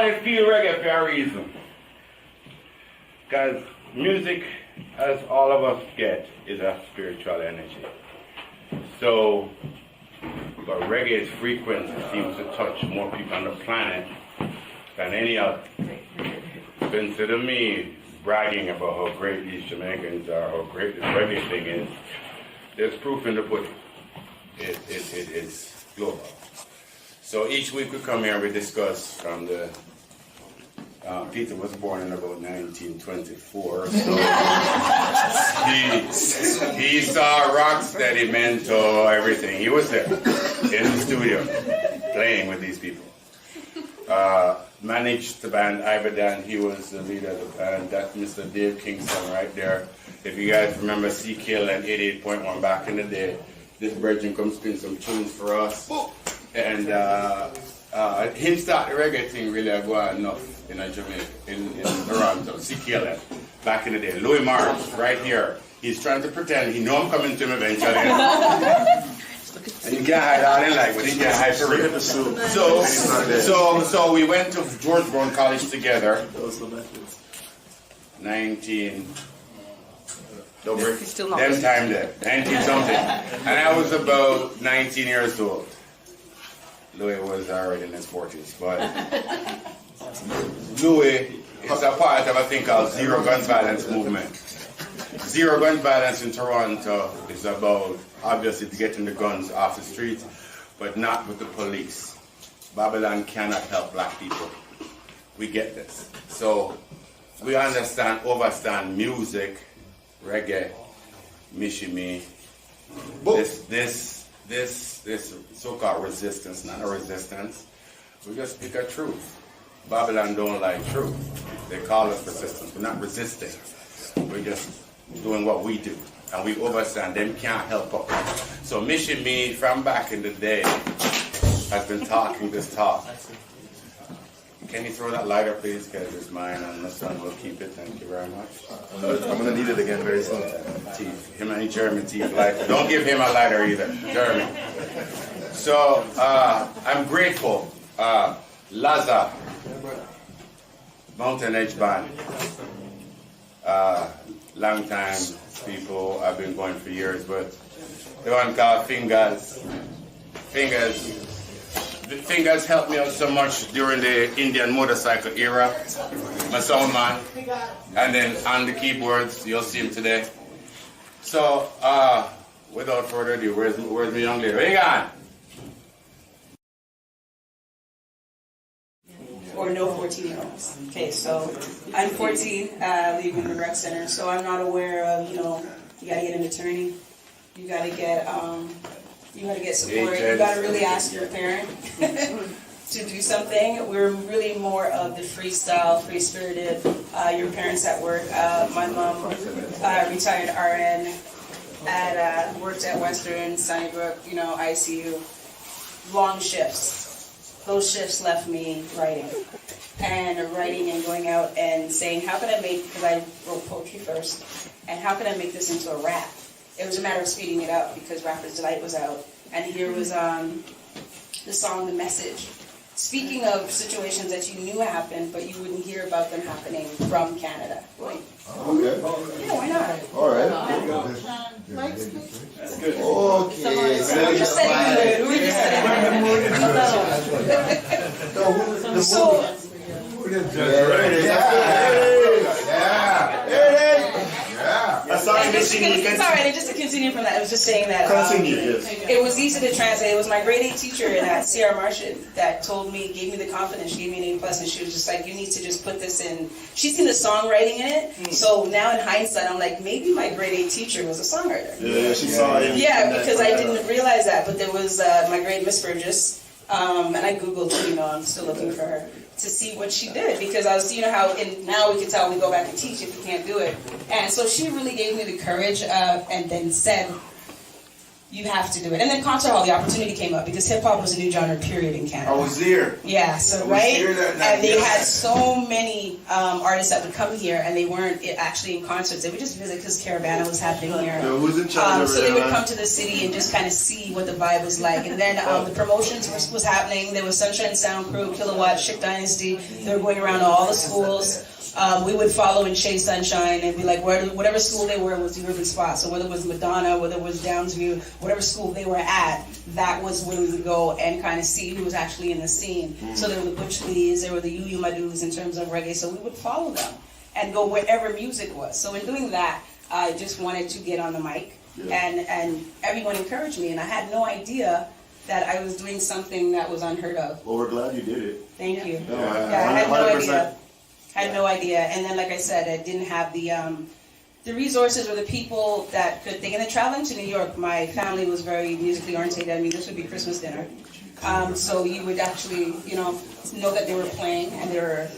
it feel reggae for a reason. Because music, as all of us get, is a spiritual energy. So, but reggae's frequency seems to touch more people on the planet than any other. Consider me bragging about how great these Jamaicans are, how great this reggae thing is. There's proof in the pudding. It is global. So each week we come here and we discuss from the Peter was born in about 1924, so he saw Rocksteady, Mento, everything. He was there in the studio playing with these people. Managed the band Ibadan. He was the leader of the band. That's Mr. Dave Kingston right there. If you guys remember CKL and 88.1 back in the day, this virgin comes spin some tunes for us. And him start the reggae thing really go on enough in Jamaica, in Toronto, CKL back in the day. Louis March, right here. He's trying to pretend he know I'm coming to him eventually. And you can't hide all in life, but he can't hide for real. So we went to George Brown College together. 19. Them time there, 19 something. And I was about 19 years old. Louis was already in his 40s, but Louis is a part of a thing called Zero Gun Violence movement. Zero Gun Violence in Toronto is about, obviously, getting the guns off the streets, but not with the police. Babylon cannot help black people. We get this. So we overstand music, reggae, Michie, this so-called resistance, not a resistance. We just speak a truth. Babylon don't like truth. They call us resistance. We're not resisting. We're just doing what we do. And we understand them can't help us. So Michie from back in the day has been talking this talk. Can you throw that lighter, please? Because it's mine, and my son will keep it. Thank you very much. I'm going to need it again very soon. Teeth. Him and Jeremy teeth lighter. Don't give him a lighter either, Jeremy. So, I'm grateful. Laza, Mountain Edge Band. Long time people, I've been going for years, but the one called Fingers helped me out so much during the Indian motorcycle era. My sound man. And then on the keyboards, you'll see him today. So, without further ado, where's my young lady? Where you gone? Or no 14-year-olds. Okay, so I'm 14, leaving the rec center, so I'm not aware of, you gotta get an attorney, you gotta get support, you gotta really ask your parent to do something. We're really more of the freestyle, free-spirited, your parents at work. My mom, retired RN, worked at Western, Sunnybrook, ICU, long shifts. Those shifts left me writing and going out and saying, how can I because I wrote poetry first, and how can I make this into a rap? It was a matter of speeding it up because Rapper's Delight was out, and here was the song, The Message. Speaking of situations that you knew happened, but you wouldn't hear about them happening from Canada. Okay. Yeah, why not? All right. That's good. Okay. We're just setting the mood. Just to continue from that, I was just saying that it was easy to translate. It was my grade 8 teacher at Sierra Martian that gave me the confidence, she gave me an A+, and she was just like, you need to just put this in. She's seen the songwriting in it, so now in hindsight, I'm like, maybe my grade 8 teacher was a songwriter. Yeah, she saw it. Yeah, because I didn't realize that, but there was my grade Miss Burgess, and I Googled, I'm still looking for her, to see what she did, because I was, how now we can tell we go back and teach if we can't do it. And so she really gave me the courage and then said, you have to do it. And then concert hall, the opportunity came up because hip hop was a new genre, period, in Canada. I was there. Yeah, so I was right, there that night, and they yeah. had so many artists that would come here, and they weren't actually in concerts. They would just visit because Caravana was happening here. So who's in charge over So they there, would man? come to the city and just kind of see what the vibe was like. And then the promotions was happening. There was Sunshine Sound Crew, Kilowatt, Chic Dynasty. They were going around to all the schools. We would follow and chase Sunshine and be like, whatever school they were was the urban spot. So whether it was Madonna, whether it was Downsview, whatever school they were at, that was where we would go and kind of see who was actually in the scene. So there were the Butch Lees, there were the Yu Madus in terms of reggae. So we would follow them and go wherever music was. So in doing that, I just wanted to get on the mic, and everyone encouraged me, and I had no idea that I was doing something that was unheard of. Well, we're glad you did it. Thank you. No, Yeah, I had no 100%. idea. Had no idea. And then, like I said, I didn't have the resources or the people that could think. And then traveling to New York, my family was very musically oriented. I mean, this would be Christmas dinner. So you would actually, know that they were playing and they were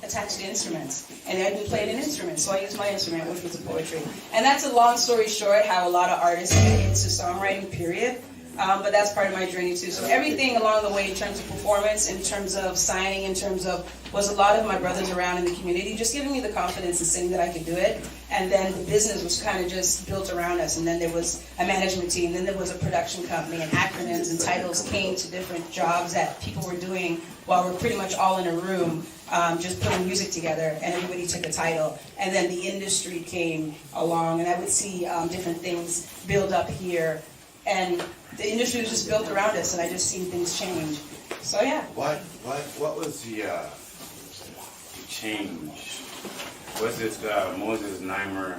attached to instruments. And I didn't play an instrument, so I used my instrument, which was the poetry. And that's a long story short, how a lot of artists get into songwriting, period. But that's part of my journey too. So everything along the way in terms of performance, in terms of signing, in terms of, was a lot of my brothers around in the community just giving me the confidence and saying that I could do it. And then the business was kind of just built around us. And then there was a management team, then there was a production company, and acronyms and titles came to different jobs that people were doing while we're pretty much all in a room, just putting music together, and everybody took a title. And then the industry came along, and I would see different things build up here. And the industry was just built around us, and I just seen things change. So yeah. What was the change? Was it Moses Neimer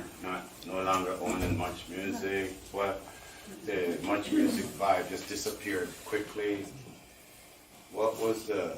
no longer owning Much Music? What, the Much Music vibe just disappeared quickly? What was the...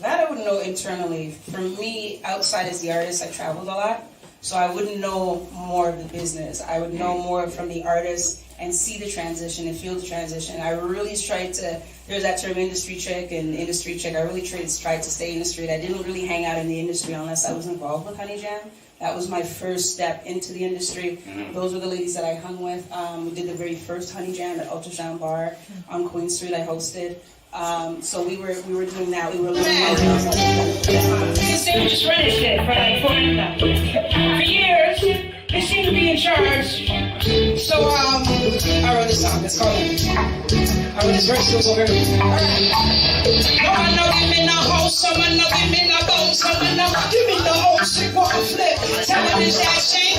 That I wouldn't know internally. For me, outside as the artist, I traveled a lot, so I wouldn't know more of the business. I would know more from the artist and see the transition and feel the transition. I really tried to, there's that term industry chick and industry chick. I really tried to stay in the street. I didn't really hang out in the industry unless I was involved with Honey Jam. That was my first step into the industry. Those were the ladies that I hung with. We did the very first Honey Jam at Ultrasound Bar on Queen Street. I hosted. So we were doing that. We were learning how to They were just running shit for like 40 now. For years, they seem to be in charge. So I wrote this song. It's called I wrote this verse goes over. Alright. No one know give me no hoe, someone know give me no bone, someone know give me no hoe, sick walk flip. Television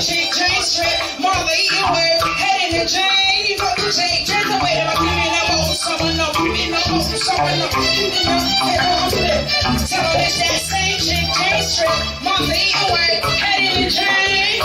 change strip. Mother anywhere, head in the chain, you go to change the way that I give me no hoe, someone know give me no hoe, someone know give me no head walk flip. Television change strip. Mother anywhere, head in the chain.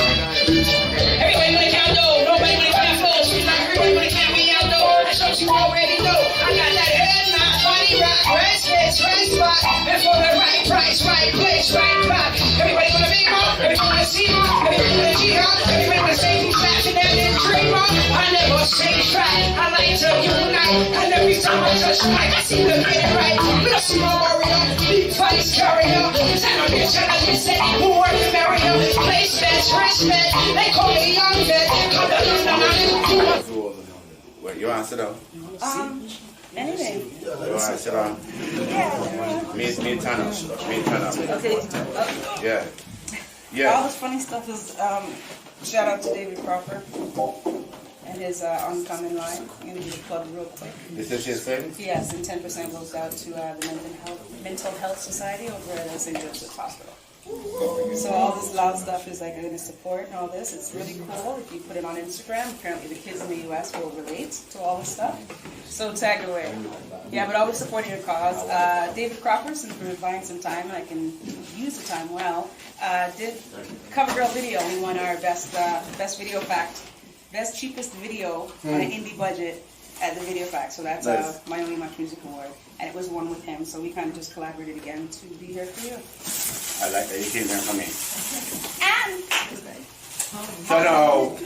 Everybody wanna count though, nobody wanna count flows. Everybody wanna count me out though. That's what you already know. I got that head knot, funny rock, right space, right spot, and for the right price, right place, right spot. Everybody wanna be more, everybody wanna see more, everybody wanna G out, everybody wanna say who's laughing at and dream on. I never say try, I like to unite, and every time I touch the mic, I seem to get it right. But a small warrior, big fights carrier, send a bitch and I listen, who work the barrier, placements, respect, they call me young vet, come to London, Wait, you want to sit down? anything. You want to sit down? Yeah. Me and Tana. Okay. Yeah. All Yeah. this funny stuff is shout out to David Cropper and his oncoming line. I'm gonna do the plug real quick. Is this his thing? Yes, and 10% goes out to the Mental Health Society over at St. Joseph's Hospital. So all this loud stuff is like going to support and all this. It's really cool if you put it on Instagram. Apparently the kids in the U.S. will relate to all this stuff. So tag away. Yeah, but always supporting your cause. David Cropper, since we're buying some time and I can use the time well, did Cover Girl video. We won our best video fact, best cheapest video on an indie budget at the Video Fact. So that's Nice. my only Much Music Award. And it was one with him, so we kind of just collaborated again to be here for you. I like that. You came here for me. And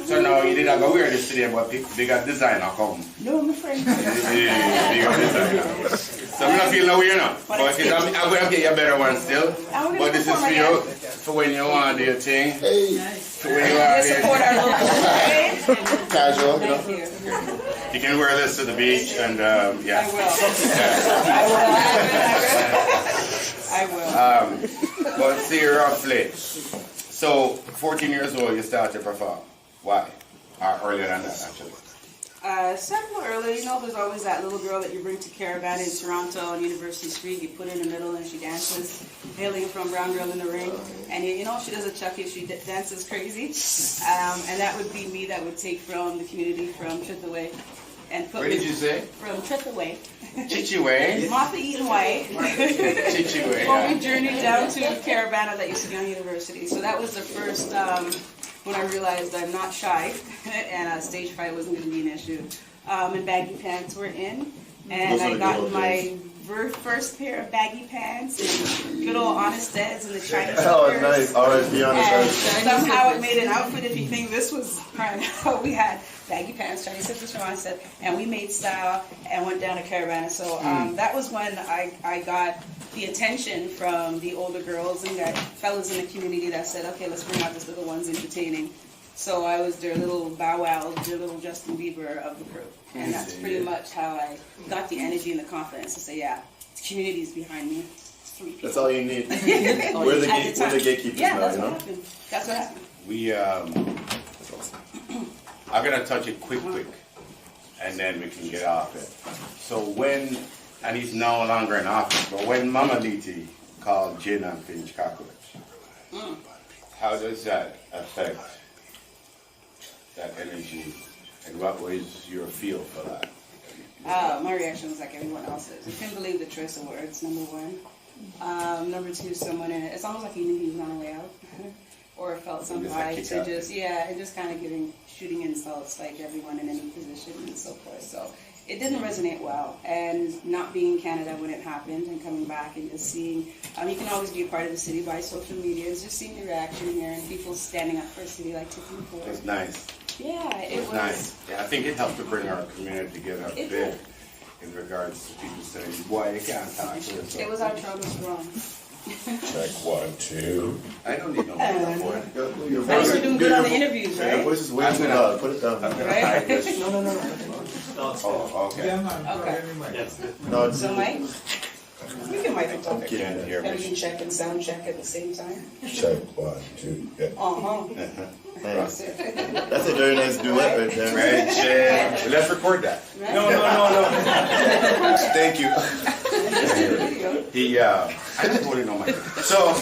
So now you did not go wear this today, but they got designer come. no, I'm afraid. They got designer. So I'm not feeling no weird now. But I'm going to get you a better one still. But this is for you. for when you want to do your thing. Hey, For when you want They to support our local, right? casual, you know. Thank you. You can wear this to the beach and yeah. I will. I will. But seriously, so 14 years old, you started to perform. Why? Or earlier than that, actually. Several earlier, you know, there's always that little girl that you bring to Caravan in Toronto on University Street. You put her in the middle and she dances, hailing from Brown Girl in the Ring. And you know, she does a chucky, she dances crazy. And that would be me that would take from the community from Trithaway. And put Where did you say? From Trithaway. Chichiway? Martha Eaton White. Chichiway, Well, we yeah. journeyed down to Caravana that used to be on University. So that was the first, when I realized I'm not shy and stage fright wasn't going to be an issue. And baggy pants were in. And Those are I the got good old my first pair of baggy pants and good old Honest Eds and the Chinese Oh, sneakers. nice. R.I.P. on the And side. somehow it made an outfit. If you think this was kind of, we had baggy pants, Chinese sisters from Onset, and we made style and went down to Caravana. So that was when I got the attention from the older girls and got fellas in the community that said, okay, let's bring out this little one's entertaining. So I was their little Bow Wow, their little Justin Bieber of the crew. And that's pretty much how I got the energy and the confidence to say, yeah, the community's behind me. 3 people. That's all you need. We're the gatekeepers Yeah, now, that's you what know? happened. That's what happened. We, I'm going to touch it quick, and then we can get off it. So when, and he's no longer in office, but when Mama Liti called Gin and Finch cockroach, how does that affect that energy, and what was your feel for that? My reaction was like everyone else's. I couldn't believe the choice of words, number one. Number two, someone in it, it's almost like he knew he was on the way out. Or felt some vibe to just, and just kind of shooting insults like everyone in any position and so forth. So it didn't resonate well. And not being in Canada when it happened and coming back and just seeing, you can always be a part of the city by social media, is just seeing the reaction here and people standing up for a city like Tiffany Ford. It was nice. Yeah, it was Nice. Yeah, I think it helped to bring our community together a It bit did. in regards to people saying, boy, you can't talk to us. It was our Toronto strong. Check 1, 2. I don't need no makeup for it. Your At least we're doing good on the your interviews, Your right? voice is way too loud. Put it down. Right? Oh, okay. Okay. No, it's So, Mike, we can mic and talk. I can't hear And we me. can check and sound check at the same time. check 1, 2. Yeah. That's it. That's a very nice duet right there. Right, Jen. Let's record that. No. Thank you. He, I don't really know my. So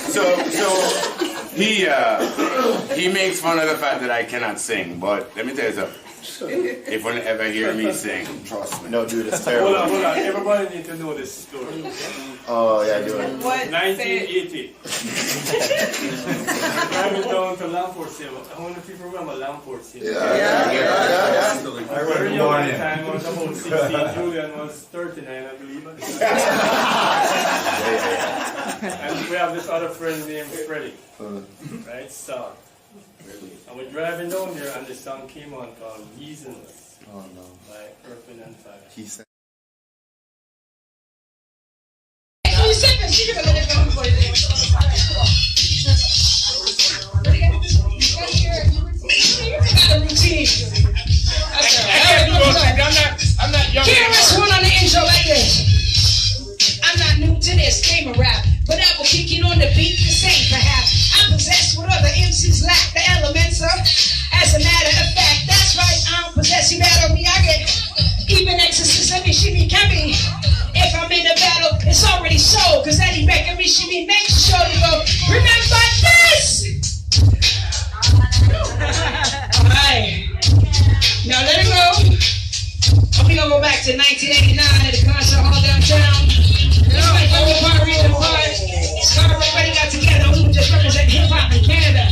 he makes fun of the fact that I cannot sing, but let me tell you something. If you ever hear me sing, trust me. No, dude, it's terrible. Hold on. Everybody needs to know this story. Oh, yeah, do it. What? Say it. 1980. Driving down to Lamport Hill. How many people remember Lamport Hill? Yeah. I was very young at the time. I was about 16. Julian was 39, I believe. And we have this other friend named Freddie. Right? Star. And we're driving down there and the song came on called Reasons by Earth, Wind and Fire. He said. I'm not young. KRS One on the intro like this. I'm not new to this game of rap, but I will kick it on the beat the same perhaps. I'm possessed with other MCs lack the elements of. As a matter of fact, that's right, I don't possess you battle me. I get even exorcism and shimmy can be. If I'm in a battle, it's already sold, cause any record me shimmy makes sure to go. Remember this! Alright. Now let it go. We gonna go back to 1989 at the concert hall downtown. It's my favorite part, reason why. Scar everybody got together. We just represent hip hop in Canada.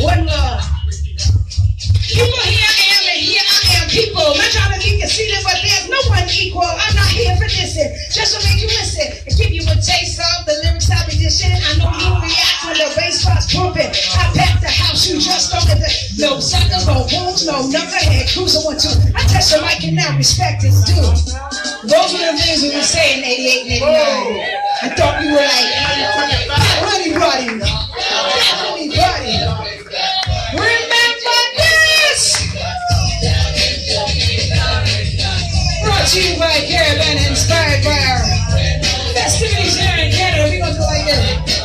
One love. People, here I am, and here I am. People, not trying to make you see this, but there's no one equal. I'm not here for this, just to make you listen and give you a taste of the lyrics I'll be dishing. I know you react when the bass starts pumping. I pack the house, you just don't get the no suckers, no fools, no knucklehead cruiser 1, 2. I touch the mic and now respect is due. Those are the things we were saying in 88 and 89. I thought you were like, Ruddy. Everybody, remember this. Brought to you by Caravan, inspired by our festivities here in Canada. We're gonna do like this.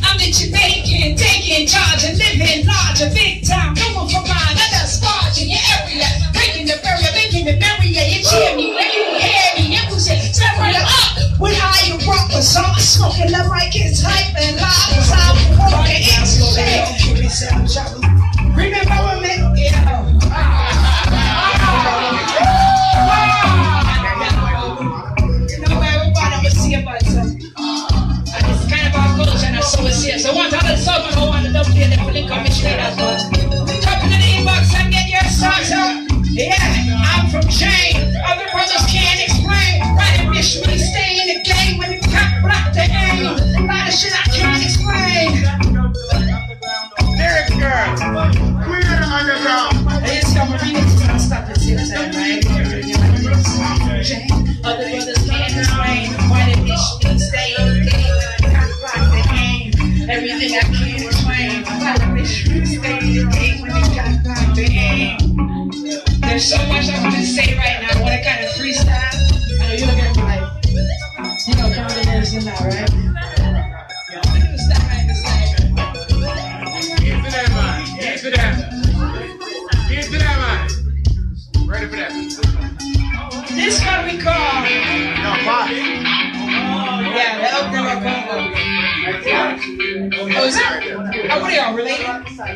I'm the Jamaican, taking charge and living large, a big time, going for mine. I got sparge in your area, breaking the barrier, making the barrier. You cheer me when you hear me, you push it, step right up. When I rock the song, smoking the mic is hype and live, cause I'm walking into shit. Remember when me? Yeah. You know, everybody, I'm gonna see about something. It's kind of our culture and our soul is here. So one time, so I want to double in the link on Michie as well. Drop in the inbox and get your stars up. Yeah, I'm from Jane. Other brothers can't explain. Right and wish me stay in the game when you got blocked the aim. A lot of shit I can't explain. Lyric girl, queen of the underground. Hey, it's coming. We need to stop this here time, right? Jane. Other brothers can't explain. Why they wish me stay in the game when I got blocked the aim. Everything I can't explain. Why they wish me stay in the game when they got blocked the aim. There's so much I want to say right now. I want to kind of freestyle. I know you're looking at me like, you know, come to this and that, right? I'm going to stop right this time. Get to that, man. Get to that. Get to that, man. Ready for that. This one we call. No, Bob. Yeah, the Uptown Congo. Oh, is that? What are y'all related?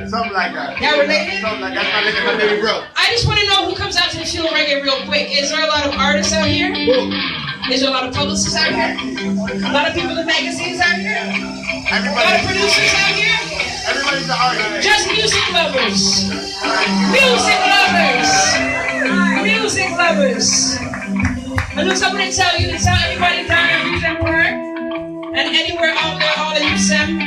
Something like that. Y'all related? Something like that. That's my baby bro. I just want to know who comes out to the Feel Reggae real quick. Is there a lot of artists out here? Is there a lot of publicists out here? A lot of people in magazines out here? A lot of producers out here? Everybody's an artist. Just music lovers. Music lovers. Music lovers. And look, I'm going to tell you to tell everybody down there who's at work and anywhere out there, all of you, Sam.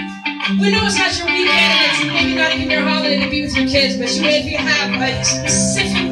We know it's not your weekend and it's maybe not even your holiday to be with your kids, but if you have a specific